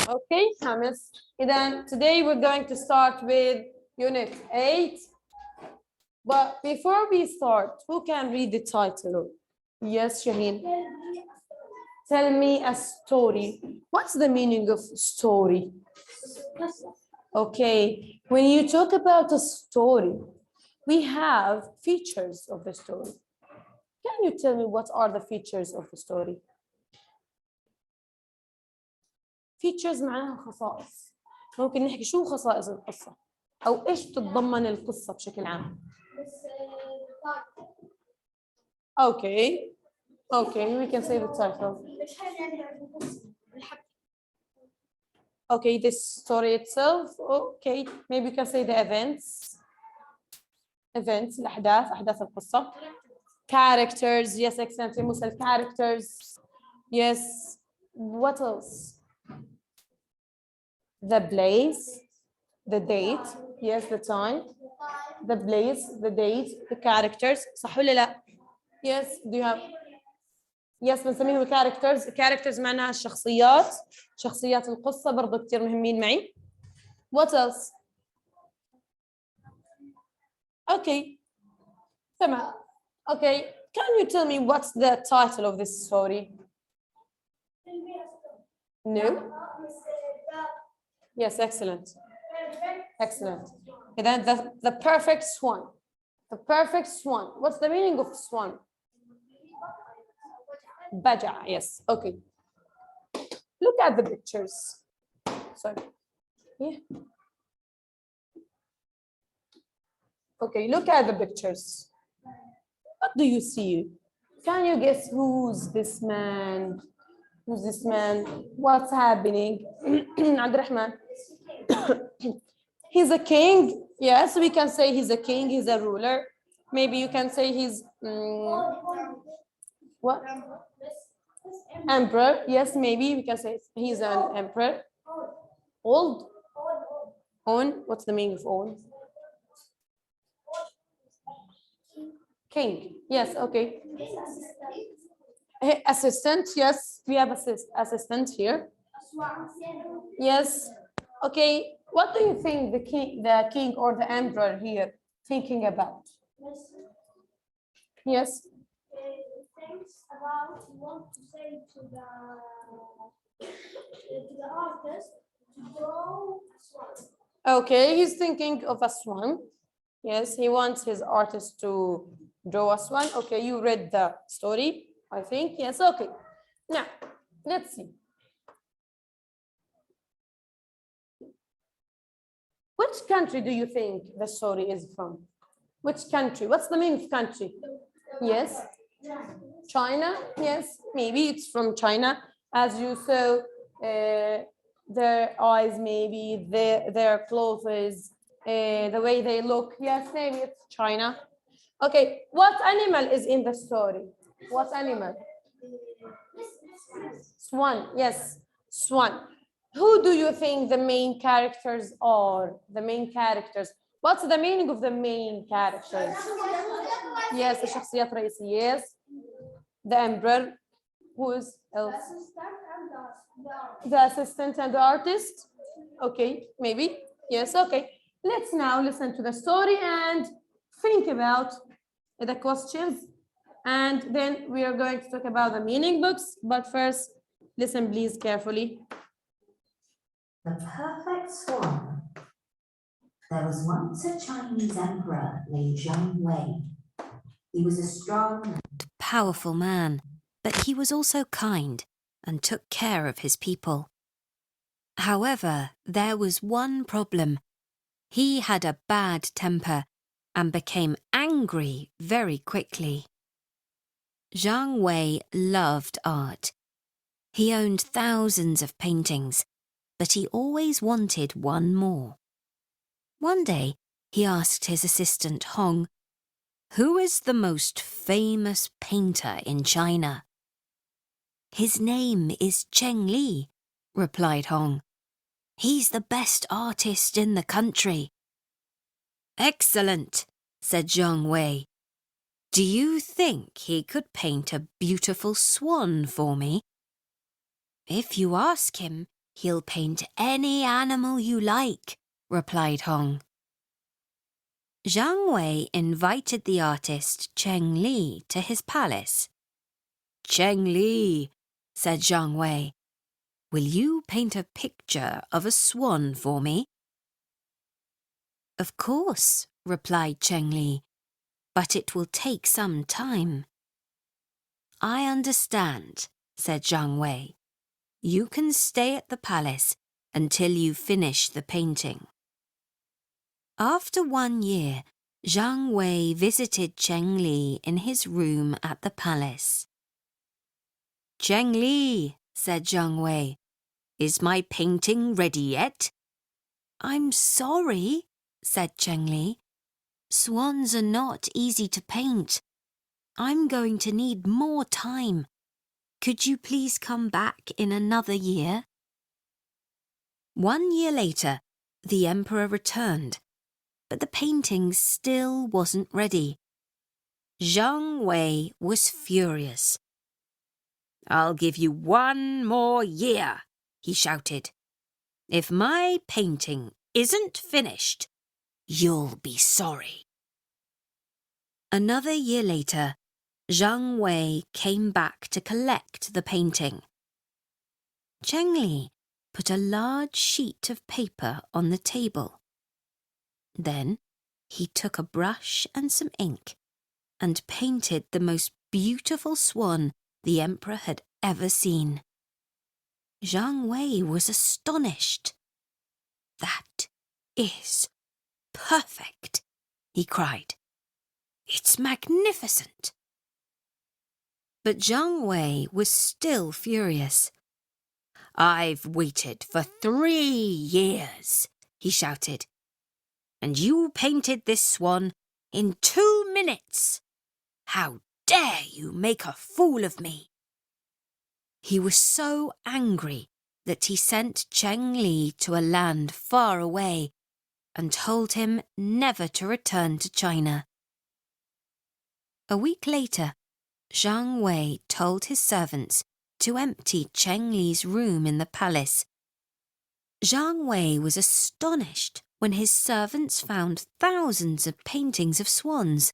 Okay, Hamis. Then today we're going to start with Unit 8. But before we start, who can read the title? Yes, Shaheen. Tell me a story. What's the meaning of story? Okay, when you talk about a story, we have features of the story. Can you tell me what are the features of the story? features معناها خصائص. ممكن نحكي شو خصائص القصة أو إيش تتضمن القصة بشكل عام. Okay, we can say the title. Okay, the story itself. Okay, maybe you can say the events. الأحداث أحداث القصة. Characters, yes, excellent. مثل characters. Yes. What else? The place, the date, yes, the time, the place, the date, the characters. صح ولا لا؟ Yes, do you have? Yes, بنسميهم characters معناها شخصيات القصة برضو كتير مهمين معي. What else? Okay, تمام. Okay, can you tell me what's the title of this story? No? Yes, excellent. Excellent. And then the perfect swan. The perfect swan. What's the meaning of swan? Baja, yes. Okay. Look at the pictures. Sorry. Yeah. Okay, look at the pictures. What do you see? Can you guess who's this man? Who's this man? What's happening? Abdurrahman. He's a king. Yes, we can say he's a king. He's a ruler. Maybe you can say he's what? Emperor. Yes, maybe we can say he's an emperor. Old. On. What's the meaning of old? King. Yes. Okay. Assistant. Yes, we have assistant here. Yes. Okay. What do you think the king or the emperor here thinking about? Yes. Thinks about what to say to the artist to draw a swan. Okay, he's thinking of a swan. Yes, he wants his artist to draw a swan. Okay, you read the story, I think. Yes, okay. Now, let's see. Which country do you think the story is from? Which country? What's the meaning of country? Yes. China. Yes, maybe it's from China. As you saw, their eyes, maybe their clothes, the way they look. Yes, maybe it's China. Okay, what animal is in the story? What animal? Swan. Yes, swan. Who do you think the main characters are? The main characters. What's the meaning of the main characters? Yes, الشخصيات الرئيسية. Yes. The emperor. Who is else? The assistant and the artist. Okay, maybe. Yes, okay. Let's now listen to the story and think about the questions. And then we are going to talk about the meaning books. But first, listen please carefully. The perfect swan. There was once a Chinese emperor named Zhang Wei. He was a strong, powerful man, but he was also kind and took care of his people. However, there was one problem. He had a bad temper and became angry very quickly. Zhang Wei loved art. He owned thousands of paintings, but he always wanted one more. One day, he asked his assistant Hong, "Who is the most famous painter in China?" "His name is Cheng Li," replied Hong. "He's the best artist in the country." "Excellent," said Zhang Wei. "Do you think he could paint a beautiful swan for me?" "If you ask him, He'll paint any animal you like, replied Hong. Zhang Wei invited the artist Cheng Li to his palace. Cheng Li, said Zhang Wei, will you paint a picture of a swan for me? Of course, replied Cheng Li, but it will take some time. I understand, said Zhang Wei. You can stay at the palace until you finish the painting. After 1 year, Zhang Wei visited Cheng Li in his room at the palace. Cheng Li, said Zhang Wei, is my painting ready yet? I'm sorry, said Cheng Li. Swans are not easy to paint. I'm going to need more time. Could you please come back in another year? 1 year later, the emperor returned, but the painting still wasn't ready. Zhang Wei was furious. I'll give you 1 more year, he shouted. If my painting isn't finished, you'll be sorry. Another year later, Zhang Wei came back to collect the painting. Cheng Li put a large sheet of paper on the table. Then he took a brush and some ink and painted the most beautiful swan the emperor had ever seen. Zhang Wei was astonished. That is perfect, he cried. It's magnificent. But Zhang Wei was still furious. I've waited for 3 years, he shouted. And you painted this swan in 2 minutes. How dare you make a fool of me? He was so angry that he sent Cheng Li to a land far away and told him never to return to China. A week later, Zhang Wei told his servants to empty Cheng Li's room in the palace. Zhang Wei was astonished when his servants found thousands of paintings of swans.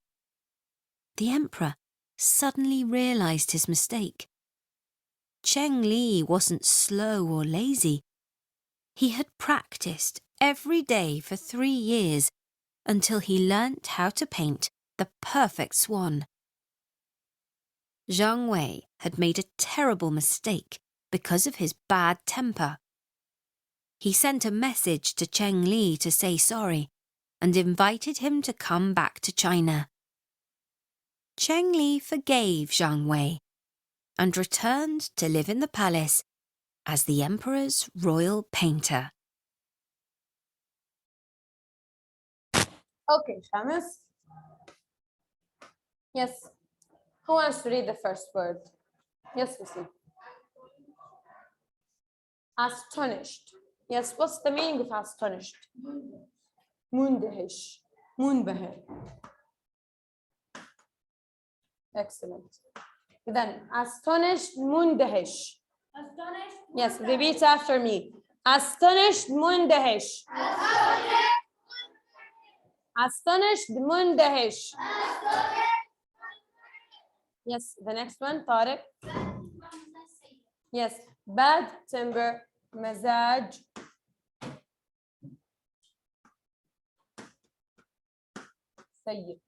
The emperor suddenly realized his mistake. Cheng Li wasn't slow or lazy. He had practiced every day for 3 years until he learnt how to paint the perfect swan. Zhang Wei had made a terrible mistake because of his bad temper. He sent a message to Cheng Li to say sorry and invited him to come back to China. Cheng Li forgave Zhang Wei and returned to live in the palace as the emperor's royal painter. Okay, Shamus. Yes. Who wants to read the first word? Yes, Lucy. Astonished. Yes, what's the meaning of astonished? Mundahish. Munbahir. Excellent. Then, astonished, mundahish. Astonished. Yes, repeat after me. Astonished, mundahish. Astonished, mundahish. Yes, the next one, Tariq. Yes, bad temper, مزاج. سيء.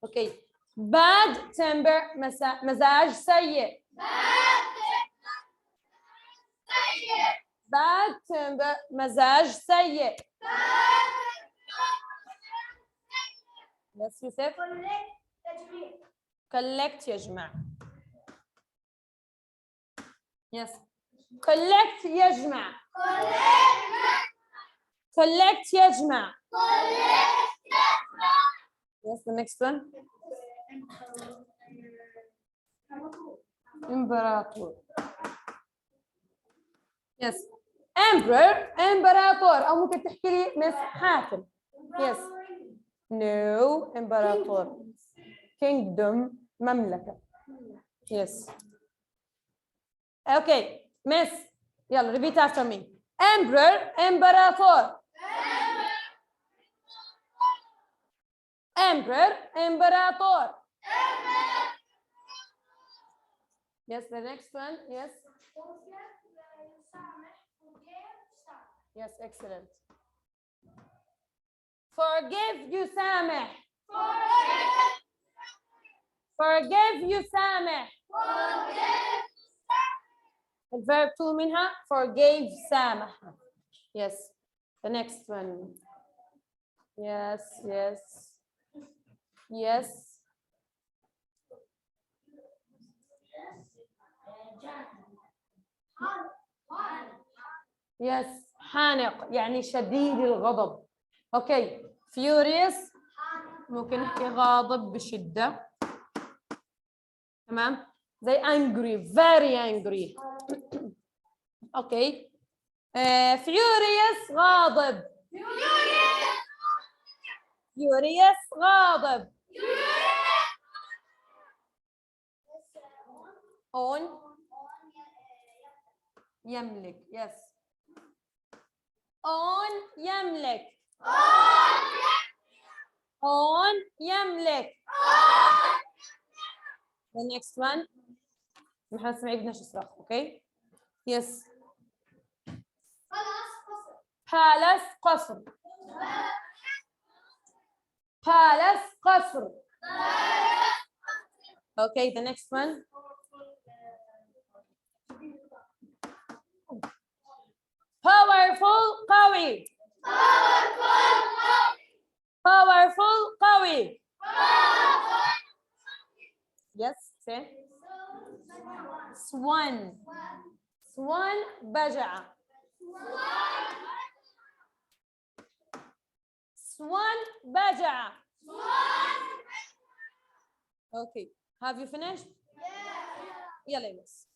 Okay, bad temper, مزاج سيء. bad temper, مزاج سيء. Yes, Yusuf. Collect يجمع. Yes. Collect يجمع. Collect يجمع. Yes, the next one. إمبراطور. Yes. Emperor, إمبراطور أو ممكن تحكي لي مس حاكم. Yes. No, إمبراطور. Kingdom, مملكة. Yes. Okay. Miss يلا repeat after me. Emperor إمبراطور. Emperor إمبراطور. Yes, the next one. Yes. Yes, excellent. Forgive يسامح. Forgive يسامح. الverb to منها forgave سامح. Yes. The next one. Yes, yes. Yes. Yes. حانق يعني شديد الغضب. Okay. Furious ممكن نحكي غاضب بشدة. تمام. زي angry, very angry. Okay. Furious غاضب. Furious غاضب. On يملك. Yes. On يملك. On يملك. The next one. محمد سمعي بدناش نصرخ. Okay. Yes. Palace قصر. Palace قصر. Okay, the next one. Powerful قوي. Powerful قوي. Yes, say. Swan. Swan بجعة. Swan بجعة. Okay, have you finished? يلا يا مس.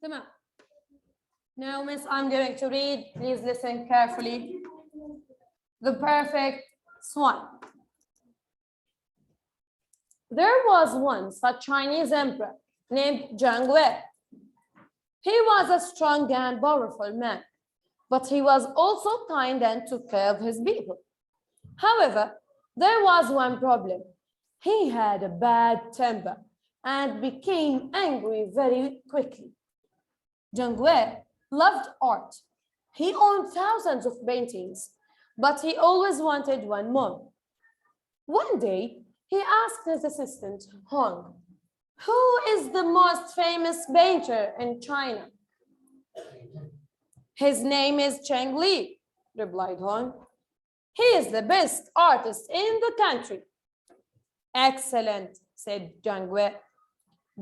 تمام. Now, Miss, I'm going to read. Please listen carefully. The perfect swan. There was once a Chinese emperor named Zhang Wei. He was a strong and powerful man, but he was also kind and took care of his people. However, there was one problem. He had a bad temper and became angry very quickly. Zhang Wei loved art. He owned thousands of paintings, but he always wanted one more. One day, he asked his assistant, Hong, who is the most famous painter in China? His name is Cheng Li, replied Hong. He is the best artist in the country. Excellent, said Zhang Wei.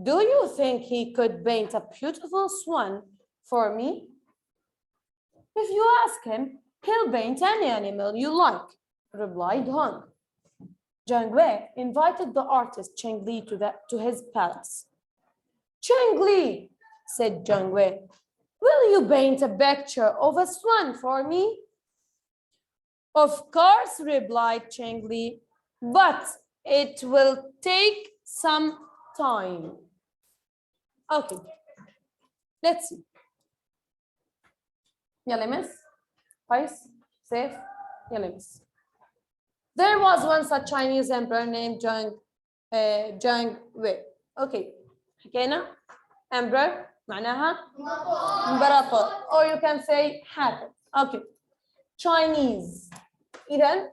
Do you think he could paint a beautiful swan for me? If you ask him, he'll paint any animal you like, replied Hong. Zhang Wei invited the artist Cheng Li to his palace. Cheng Li, said Zhang Wei, will you paint a picture of a swan for me? Of course, replied Cheng Li, but it will take some time. Okay, let's see. يلا miss. Twice, safe. يلا miss. There was once a Chinese emperor named Zhang Wei. Okay, حكينا emperor معناها إمبراطور, or you can say حاكم. Okay, Chinese. إذن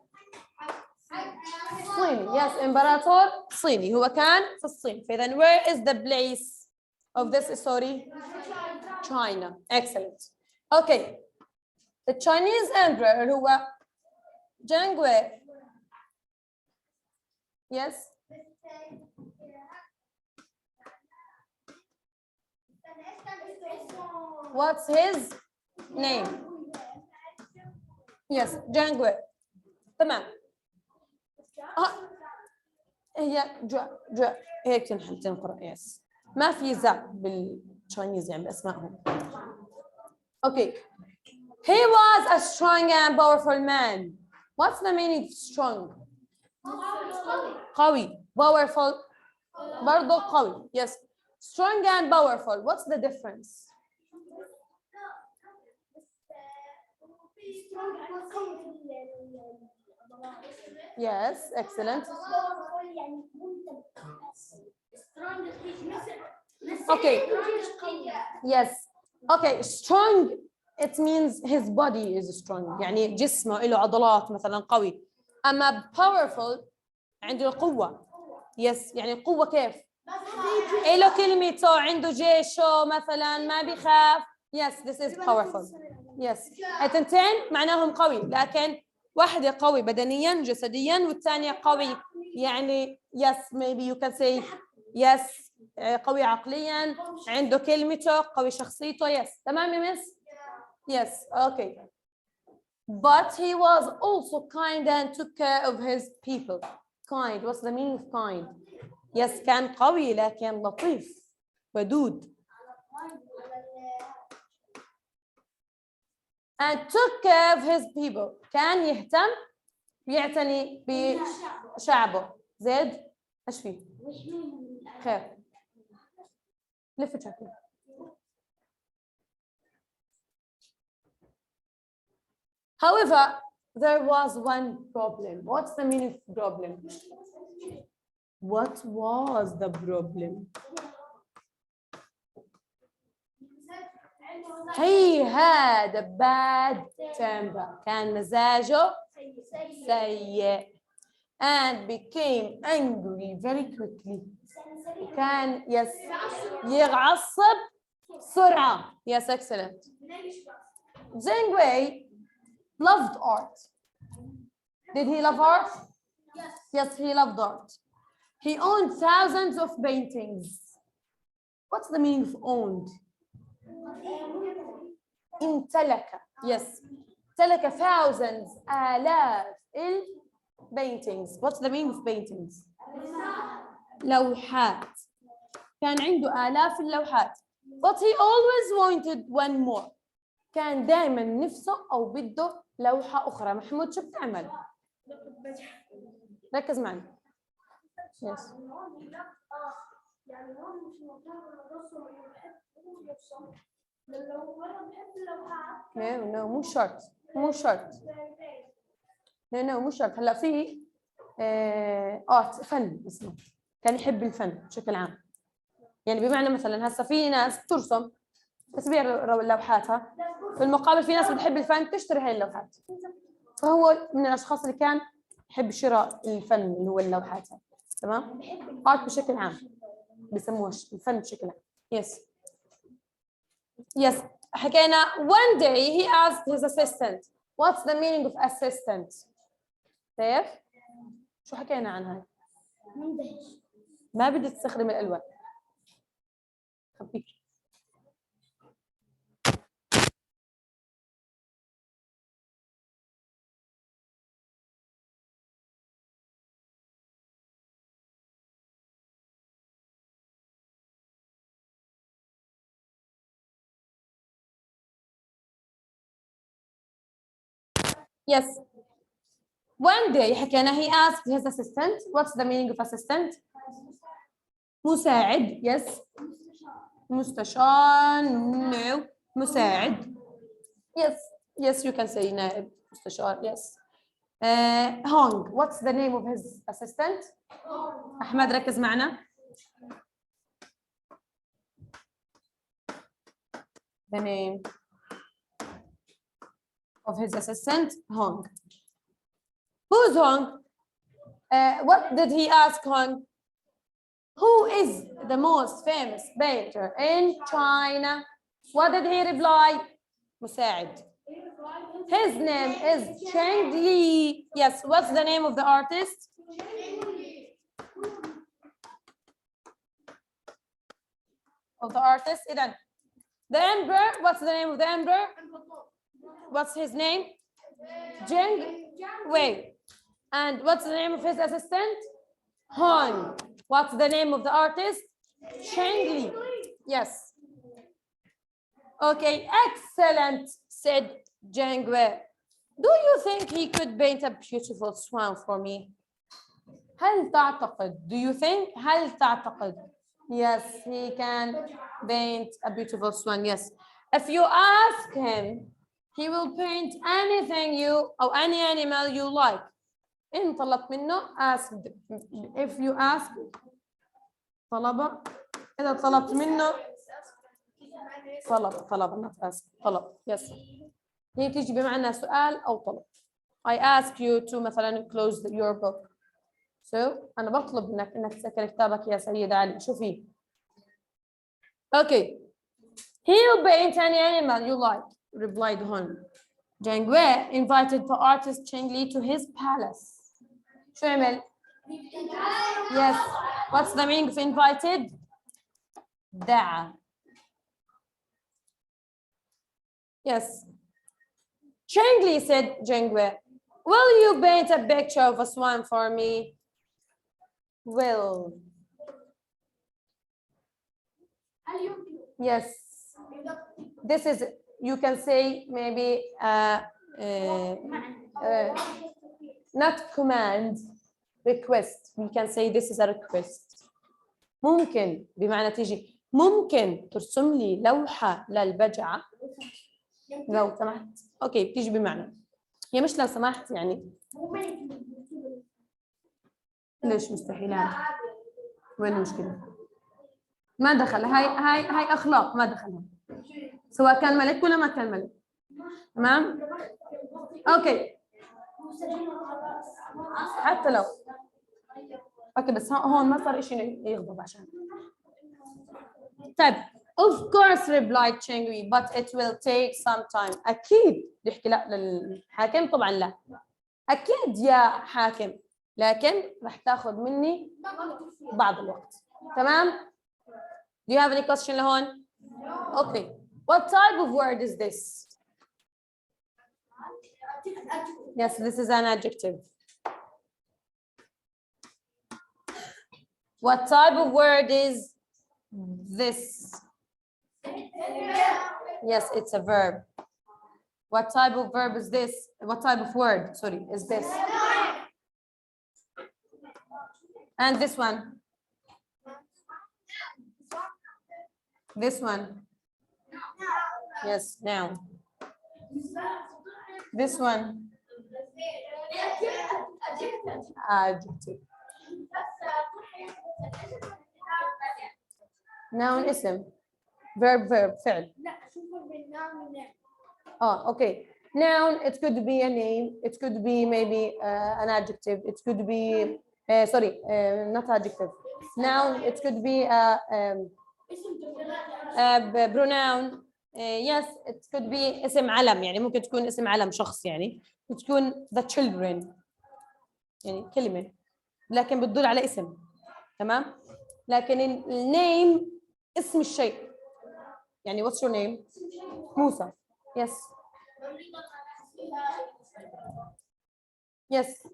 صيني. Yes, إمبراطور صيني. هو كان في الصين. فإذن where is the place of this story? China. Excellent. Okay, the Chinese emperor هو Jangwe. Yes. What's his name? Yes, Jangwe. تمام. هي جوا هيك تنقرأ يس. ما في زع بالتشاينيز يعني بأسمائهم. Okay. He was a strong and powerful man. What's the meaning of strong? قوي. Powerful. برضو قوي. Yes. Strong and powerful. What's the difference? Yes, excellent. Okay. Yes. Okay, strong. It means his body is strong. يعني جسمه له عضلات مثلا قوي. أما powerful عنده القوة. Yes. يعني قوة كيف؟ له كلمته عنده جيشه مثلا ما بيخاف. Yes, this is powerful. Yes. التنتين معناهم قوي لكن واحدة قوي بدنيا جسديا والثانية قوي يعني yes maybe you can say yes قوي عقليا عنده كلمته قوي شخصيته yes تمام يا مس yes okay but he was also kind and took care of his people kind what's the meaning of kind yes كان قوي لكن لطيف ودود and took care of his people كان يهتم يعتني بشعبه زيد ايش فيه خير لف شكل however there was one problem what's the meaning of problem what was the problem he had a bad temper كان مزاجه سيء and became angry very quickly كان يعصب بسرعة yes excellent Zheng Wei loved art did he love art yes he loved art he owned thousands of paintings what's the meaning of owned امتلك yes امتلك thousands آلاف paintings what's the meaning of paintings لوحات كان عنده آلاف اللوحات but he always wanted one more كان دائما نفسه أو بده لوحة أخرى محمود شو بتعمل ركز معي yes يعني هون مش الموضوع الرسم اللي بحب يرسم لو مرة بحب اللوحات no مو شرط مو شرط no مو شرط هلا في art فن اسمه كان يحب الفن بشكل عام يعني بمعنى مثلا هسه في ناس ترسم بس بيعرفوا لوحاتها في المقابل في ناس بتحب الفن تشتري هاي اللوحات فهو من الاشخاص اللي كان يحب شراء الفن اللي هو اللوحات تمام art بشكل عام بيسموها الفن بشكل عام yes yes حكينا one day he asked his assistant what's the meaning of assistant طيب شو حكينا عن هاي ما بدي تستخدم الالوان خبيك yes one day حكينا he asked his assistant what's the meaning of assistant مساعد yes مستشار no مساعد yes yes you can say نائب مستشار yes Hong what's the name of his assistant أحمد ركز معنا the name of his assistant Hong who's Hong what did he ask Hong who is the most famous painter in China what did he reply مساعد His name is Cheng Li. Yes, what's the name of the artist? Of the artist. إذن the emperor, what's the name of the emperor? What's his name? Zheng Wei. And what's the name of his assistant? Han. What's the name of the artist? Cheng Li. Yes. Okay, excellent, said Zheng Wei. Do you think he could paint a beautiful swan for me? هل تعتقد? Do you think? هل تعتقد? Yes, he can paint a beautiful swan. Yes. If you ask him, he will paint anything or any animal you like. إن طلبت منه ask. If you ask إذا طلبت منه طلب not ask طلب. Yes. هي تيجي بمعنى سؤال أو طلب. I ask you to مثلا close your book. So أنا بطلب منك إنك تسكر كتابك يا سيد علي. شوفي. Okay. He'll paint any animal you like, replied Han. Zheng Wei invited the artist Cheng Li to his palace. شو عمل؟ Yes. What's the meaning of invited? دعا. Yes. Cheng Li said, Zheng Wei, will you paint a picture of a swan for me? Will. Yes. This is, you can say maybe not command, request. We can say this is a request. ممكن بمعنى تيجي ممكن ترسم لي لوحة للبجعة لو سمحت. اوكي بتيجي بمعنى هي مش لو سمحت يعني ليش مستحيلات؟ وين المشكلة؟ ما دخل هاي اخلاق ما دخلها سواء كان ملك ولا ما كان ملك. تمام؟ اوكي حتى لو اوكي بس هون ما صار شيء يغضب عشان. طيب of course replied Cheng Wei but it will take some time. اكيد بيحكي لا للحاكم طبعا لا اكيد يا حاكم لكن راح تاخذ مني بعض الوقت. تمام؟ Do you have any question لهون؟ Okay. What type of word is this? Yes, this is an adjective. What type of word is this? Yes, it's a verb. What type of verb is this? What type of word, sorry, is this? And this one? This one? Yes, noun. This one? Adjective. Noun اسم. Verb فعل. Oh, okay. Noun, it could be a name. It could be maybe an adjective. It could be, not adjective. Noun, it could be a pronoun. Yes, it could be اسم علم يعني ممكن تكون اسم علم شخص يعني وتكون the children يعني كلمة لكن بتدل على اسم. تمام؟ لكن النيم اسم الشيء يعني what's your name؟ موسى. Yes. Yes.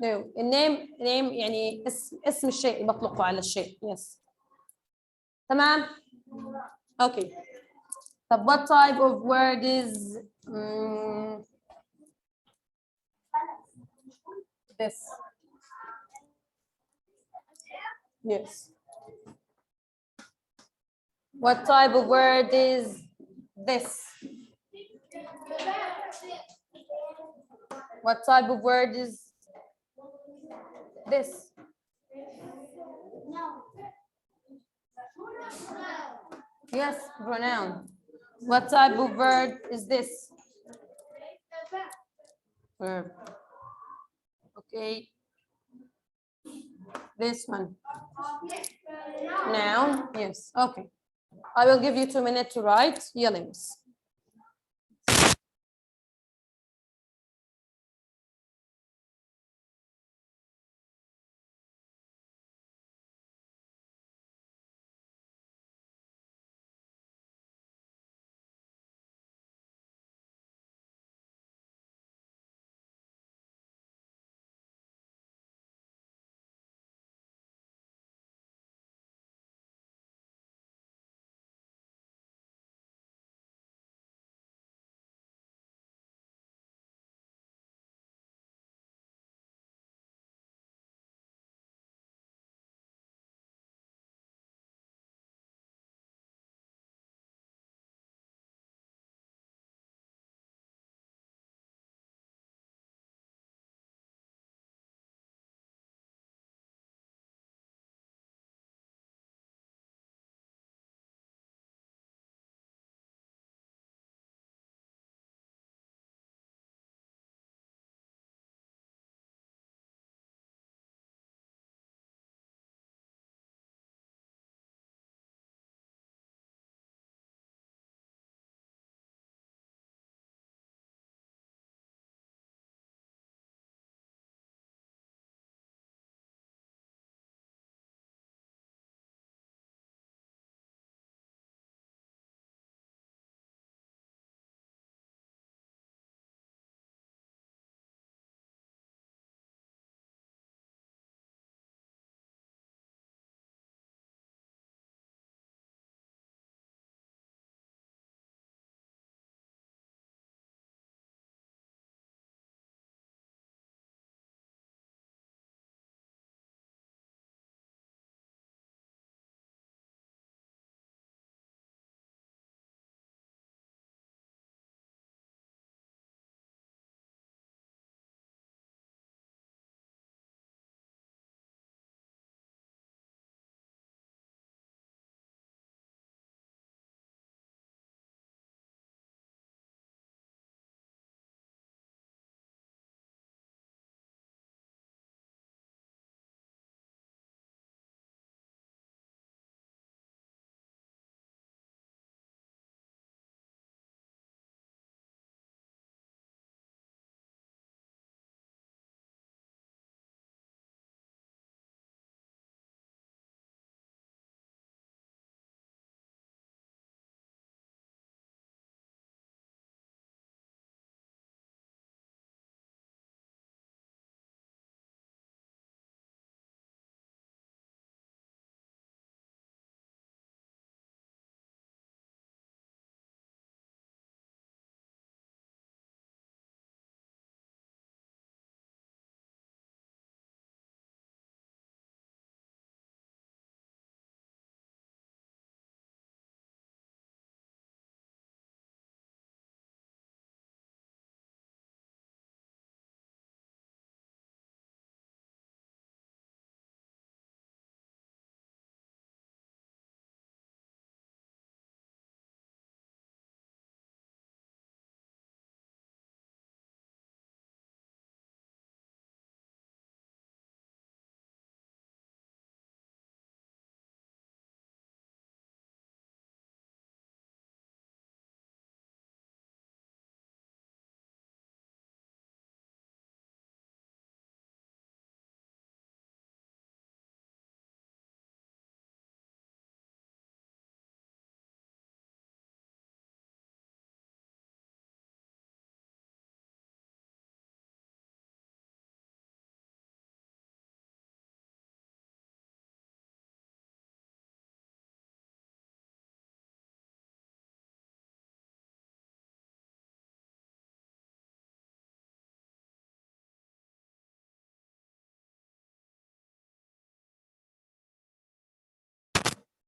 No. النيم يعني اسم الشيء بطلقه على الشيء. Yes. تمام؟ Okay. طب what type of word is this? Yes. What type of word is this? What type of word is this? Yes, pronoun. What type of word is this? Verb. Okay. This one. Noun. Yes. Okay. I will give you 2 minutes to write. Yellings.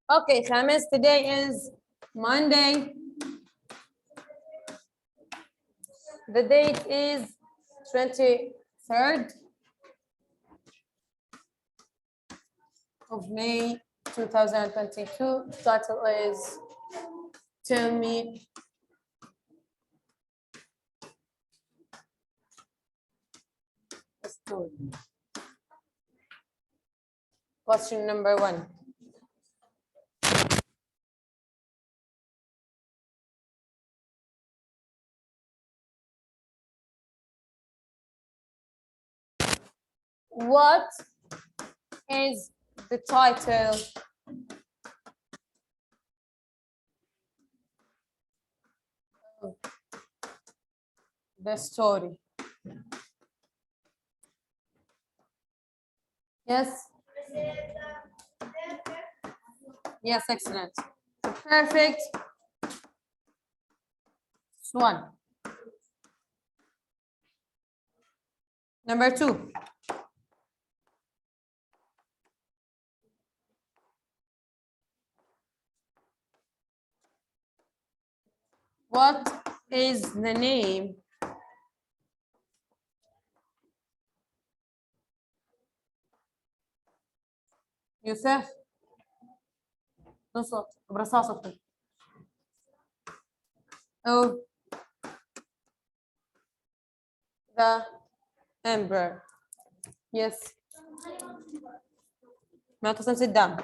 Okay, Khamis, today is Monday. The date is 23rd of May 2022. Title is Tell Me a Story. Question number 1. What is the title of the story? Yes? Yes, excellent. Perfect. Swan. Number 2. What is the name Yusuf? نصت برصاصة of the emperor? Yes. Malcolm, sit down.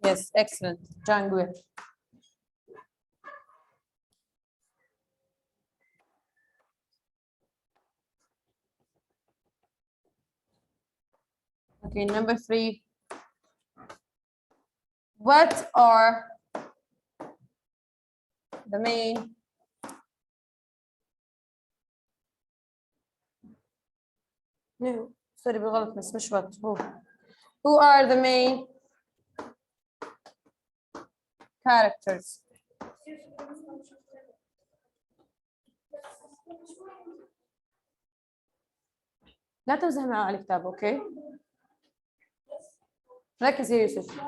Yes, excellent. Jangwir. Okay, number 3. What are the main no, sorry بالغلط بس مش what who are the main characters? لا تمزح معه على الكتاب. اوكي ركز يا يوسف.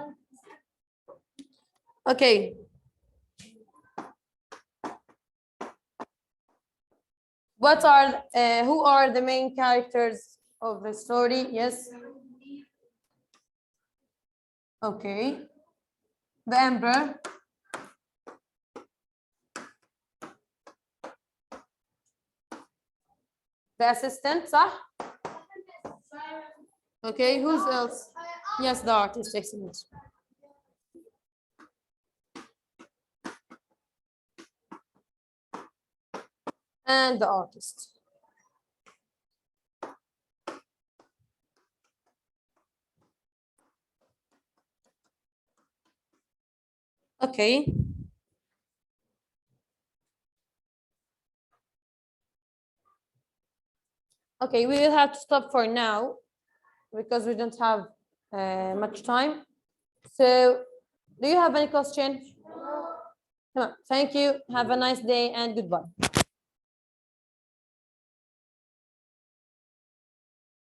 اوكي what are who are the main characters of the story? Yes. Okay. The emperor. The assistant, صح? Okay, who's else? Yes, the artist, excellent. And the artist. Okay. Okay, we will have to stop for now because we don't have much time. So, do you have any question? Come on. Thank you. Have a nice day and goodbye.